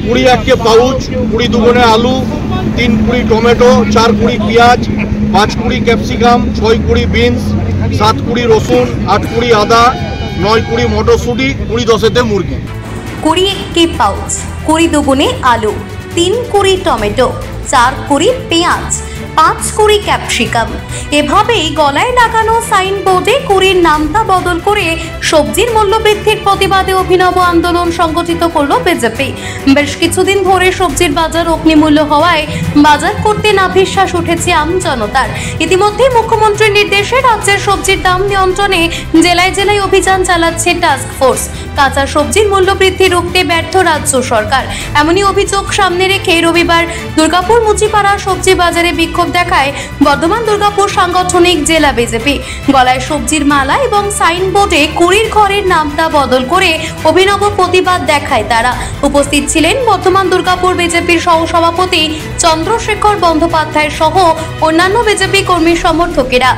20 के पाउच, 20 दुगुने आलू, 3 कुड़ी टमेटो, 4 कुड़ी प्याज, 5 कुड़ी कैप्सिकाम, 6 कुड़ी बिन्स, 7 कुड़ी रसुन, 8 कुड़ी आदा, 9 कुड़ी मटरশুঁটি, 20 10 मुरगी। 20 के पाउच, 20 दुगुने आलू, 3 कुड़ी टमेटो, 4 कुड़ी पेঁয়াজ, 5 কুড়ি ক্যাপসিকাম। এভাবেই গলায় লাগানো সাইনবোর্ডে কুড়ির নামটা বদল করে সবজির মূল্য বৃদ্ধির প্রতিবাদে অভিনব আন্দোলন সংগঠিত করলো বিজেপি। বেশ কিছুদিন ধরে সবজির বাজার অগ্নিমূল্য হওয়ায় বাজার করতে নাভিশ্বাস উঠেছে আম জনতার। ইতিমধ্যে মুখ্যমন্ত্রীর নির্দেশে রাজ্যের সবজির দাম নিয়ন্ত্রণে জেলায় জেলায় অভিযান চালাচ্ছে টাস্ক ফোর্স। কাঁচা সবজির মূল্য বৃদ্ধি রুখতে ব্যর্থ রাজ্য সরকার। এমনই অভিযোগ সামনে রেখে রবিবার দুর্গাপুর মুচিপাড়া সবজি বাজারে বিক্ষোভ দেখায় বর্ধমান দুর্গাপুর সাংগঠনিক জেলা বিজেপি। গলায় সবজির মালা এবং সাইনবোর্ডে কুড়ির ঘরের নামটা বদল করে অভিনব প্রতিবাদ দেখায় তারা। উপস্থিত ছিলেন বর্ধমান দুর্গাপুর বিজেপির সহসভাপতি চন্দ্রশেখর বন্দ্যোপাধ্যায় সহ অন্যান্য বিজেপি কর্মী সমর্থকেরা।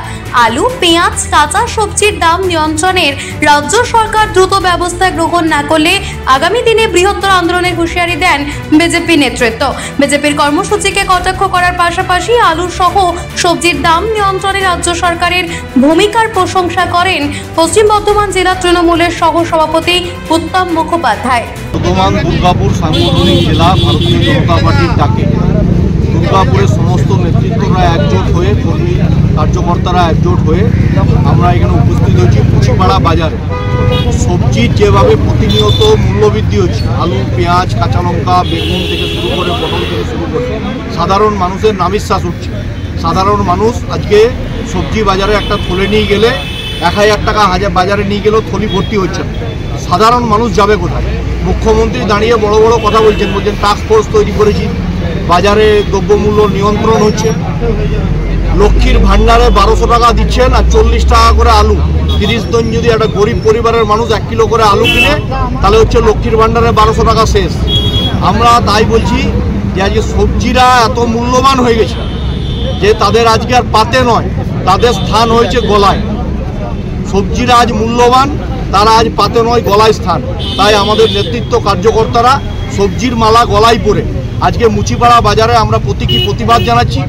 আলু, পেঁয়াজ, কাঁচা সবজির দাম নিয়ন্ত্রণের রাজ্য সরকার দ্রুত ব্যবস্থা গ্রহণ না করলে আগামী দিনে বৃহত্তর আন্দোলনের হুঁশিয়ারি দেন বিজেপি নেতৃত্ব। বিজেপির কর্মসূচিকে কটাক্ষ করার পাশাপাশি আলু সহ সবজির দাম নিয়ন্ত্রণে রাজ্য সরকারের ভূমিকার প্রশংসা করেন পশ্চিম বর্ধমান জেলা তৃণমূলের সহসভাপতি উত্তম মুখোপাধ্যায়। বর্ধমান দুর্গাপুর সাংগঠনিক জেলা ভারতীয় জনতা পার্টির ডাকে দুর্গাপুরের সমস্ত নেতৃত্বরা একজোট হয়ে, কর্মী কার্যকর্তারা একজোট হয়ে আমরা এখানে উপস্থিত হয়েছি মুচিপাড়া বাজারে। সবজির যেভাবে প্রতিনিয়ত মূল্যবৃদ্ধি হচ্ছে, আলু, পেঁয়াজ, কাঁচা লঙ্কা, বেগুন থেকে শুরু করে পটল থেকে শুরু করে সাধারণ মানুষের নাভিশ্বাস উঠছে। সাধারণ মানুষ আজকে সবজি বাজারে একটা থলে নিয়ে গেলে 1000 টাকা বাজারে নিয়ে গেলেও থলি ভর্তি হচ্ছে। সাধারণ মানুষ যাবে কোথায়? মুখ্যমন্ত্রী দাঁড়িয়ে বড় বড় কথা বলছেন টাস্ক ফোর্স তৈরি করেছি, বাজারে দ্রব্যমূল্য নিয়ন্ত্রণ হচ্ছে। লক্ষ্মীর ভাণ্ডারে 1200 টাকা দিচ্ছেন আর 40 টাকা করে আলু। 30 জন যদি একটা গরিব পরিবারের মানুষ 1 কিলো করে আলু কিনে, তাহলে হচ্ছে লক্ষ্মীর ভাণ্ডারে 1200 টাকা শেষ। আমরা তাই বলছি যে আজকে সবজিরা এত মূল্যবান হয়ে গেছে যে তাদের আজকে আর পাতে নয়, তাদের স্থান হয়েছে গলায়। সবজিরা আজ মূল্যবান, তারা আজ পাতে নয়, গলায় স্থান। তাই আমাদের নেতৃত্ব কার্যকর্তারা সবজির মালা গলায় পরে আজকে মুচিপাড়া বাজারে আমরা প্রতীকী প্রতিবাদ জানাচ্ছি।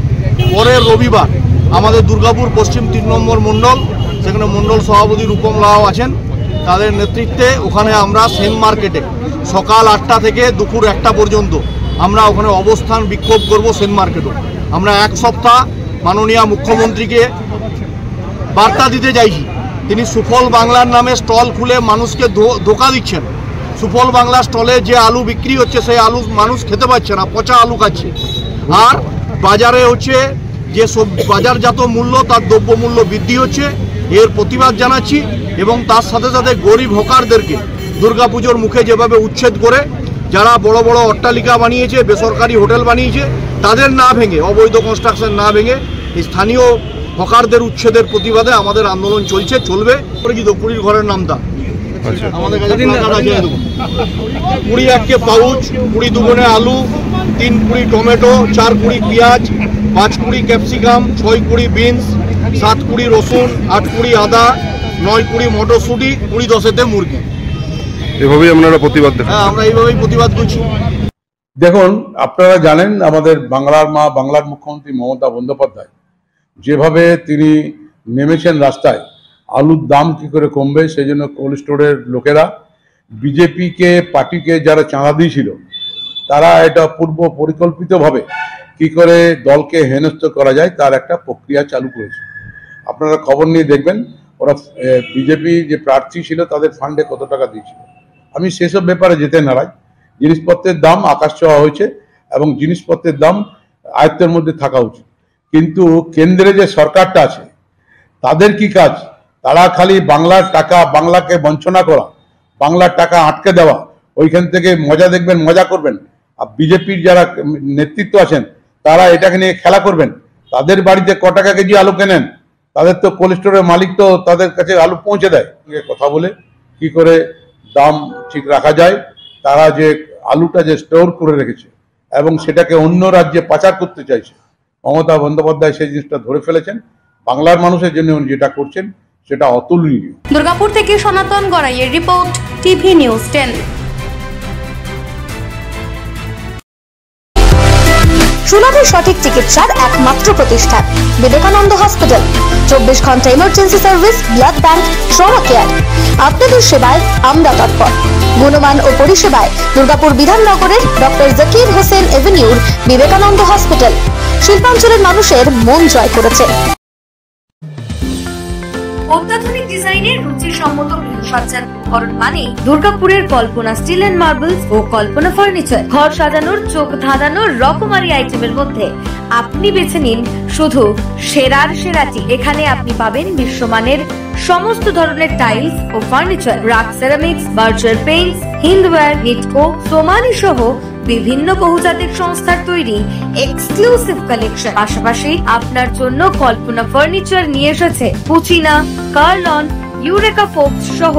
পরের রবিবার আমাদের দুর্গাপুর পশ্চিম 3 নম্বর মণ্ডল, সেখানে মণ্ডল সভাপতি রূপম লাও আছেন, তাদের নেতৃত্বে ওখানে আমরা সেন মার্কেটে সকাল 8টা থেকে দুপুর 1টা পর্যন্ত আমরা ওখানে অবস্থান বিক্ষোভ করব। সেন মার্কেটও আমরা 1 সপ্তাহ মাননীয় মুখ্যমন্ত্রীকে বার্তা দিতে চাইছি। তিনি সুফল বাংলার নামে স্টল খুলে মানুষকে ধোঁকা দিচ্ছেন। সুফল বাংলা স্টলে যে আলু বিক্রি হচ্ছে সেই আলু মানুষ খেতে পাচ্ছে না, পচা আলু খাচ্ছে। আর বাজারে হচ্ছে যে সব বাজারজাত মূল্য, তার দ্রব্যমূল্য বৃদ্ধি হচ্ছে, এর প্রতিবাদ জানাচ্ছি। এবং তার সাথে সাথে গরিব হকারদেরকে দুর্গাপুজোর মুখে যেভাবে উচ্ছেদ করে, যারা বড় বড় অট্টালিকা বানিয়েছে, বেসরকারি হোটেল বানিয়েছে, তাদের না ভেঙে, অবৈধ কনস্ট্রাকশন না ভেঙে স্থানীয় হকারদের উচ্ছেদের প্রতিবাদে আমাদের আন্দোলন চলবে। 20 ঘরের নামটা আমাদের কাছে 20 के पाउच, 20 दुगुने आलू, 3 कुड़ी टमेटो, 4 कुड़ी प्याज, 5 कुड़ी कैप्सिकाम, 6 कुड़ी बिन्स, 7 कुड़ी रसुन, 8 कुड़ी आदा, 9 कुड़ी मटरশুঁটি, 20 10 मुरगी। এভাবেই আপনারা প্রতিবাদ দেখান? হ্যাঁ, আমরা এইভাবেই প্রতিবাদ করছি। দেখুন, আপনারা জানেন আমাদের বাংলার মা, বাংলার মুখ্যমন্ত্রী মমতা বন্দ্যোপাধ্যায় যেভাবে তিনি নেমেছেন রাস্তায়, আলুর দাম কি করে কমবে সেই জন্য কোল্ড স্টোরের লোকেরা, বিজেপিকে পার্টিকে যারা চাঁদা দিয়েছিল, তারা এটা পূর্ব পরিকল্পিতভাবে কি করে দলকে হেনস্থ করা যায় তার একটা প্রক্রিয়া চালু করেছে। আপনারা খবর নিয়ে দেখবেন ওরা বিজেপি যে প্রার্থী ছিল তাদের ফান্ডে কত টাকা দিয়েছিল। আমি সেসব ব্যাপারে যেতে নারাজ। জিনিসপত্রের দাম আকাশ ছোঁয়া হয়েছে এবং জিনিসপত্রের দাম আয়ত্তের মধ্যে থাকা উচিত। কিন্তু কেন্দ্রে যে সরকারটা আছে তাদের কি কাজ? তারা খালি বাংলার টাকা, বাংলাকে বঞ্চনা করা, বাংলার টাকা আটকে দেওয়া, ওইখান থেকে মজা দেখবেন, মজা করবেন। আর বিজেপির যারা নেতৃত্ব আছেন তারা এটাকে নিয়ে খেলা করবেন। তাদের বাড়িতে ক টাকা কেজি আলু কেনেন, তাদের তো কোল্ড স্টোরের মালিক তো তাদের কাছে আলু পৌঁছে দেয়। কথা বলে কি করে দাম ঠিক রাখা যায়, তারা যে আলুটা যে স্টোর করে রেখেছে এবং সেটাকে অন্য রাজ্যে পাচার করতে চাইছে, মমতা বন্দ্যোপাধ্যায় সেই জিনিসটা ধরে ফেলেছেন। বাংলার মানুষের জন্য যেটা করছেন সেটা অতুলনীয়। দুর্গাপুর থেকে সনাতন গড়াইয়ের রিপোর্ট, টিভি নিউজ 10। সুলভ সঠিক চিকিৎসার একমাত্র প্রতিষ্ঠান বিবেকানন্দ হসপিটাল। 24 ঘন্টা emergency service, blood bank, trauma care. আপনাদের সেবায় আমরা তৎপর। গুণমান ও পরিষেবায় দুর্গাপুর বিধাননগরের ডক্টর জাকির হোসেন এভিনিউর বিবেকানন্দ হসপিটাল শিল্পাঞ্চলের মানুষের মন জয় করেছে। অত্যাধুনিক ডিজাইনের রুচিসম্মত গৃহসজ্জার উপকরণ মানে দুর্গাপুরের কল্পনা স্টিল এন্ড মার্বেলস ও কল্পনা ফার্নিচার। ঘর সাজানোর, চোখ ধাঁধানোর রকমারি আইটেমের মধ্যে আপনি বেছে নিন শুধু সেরার সেরাটি। এখানে আপনি পাবেন বিশ্বমানের সমস্ত ধরনের টাইলস ও furniture, RAK ceramics, Berger paints, Hindware, Nitco, Somany সহ বিভিন্ন বহুজাতিক সংস্থার তৈরি এক্সক্লুসিভ কালেকশন। পাশাপাশি আপনার জন্য কল্পনা ফার্নিচার নিয়ে এসেছে পুচিনা, কার্লন, ইউরেকা ফোকস সহ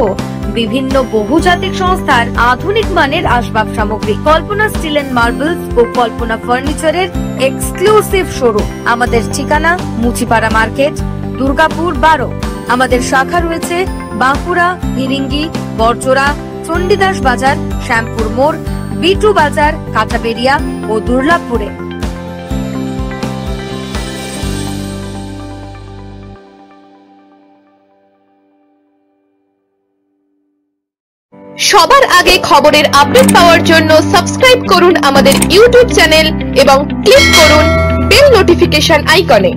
বিভিন্ন বহুজাতিক সংস্থার আধুনিক মানের আসবাব সামগ্রী। কল্পনা স্টিল এন্ড মার্বেলস ও কল্পনা ফার্নিচারের এক্সক্লুসিভ শোরুম। আমাদের ঠিকানা মুচিপাড়া মার্কেট, দুর্গাপুর 12। আমাদের শাখা রয়েছে বাঁকুড়া, ভিরিঙ্গি, বরজোড়া, চণ্ডীদাস বাজার, শ্যামপুর মোড়, বিটু বাজার, কাটাবেরিয়া ও দুর্লাভপুরে। সবার আগে খবরের আপডেট পাওয়ার জন্য সাবস্ক্রাইব করুন আমাদের ইউটিউব চ্যানেল এবং ক্লিক করুন বেল নোটিফিকেশন আইকনে।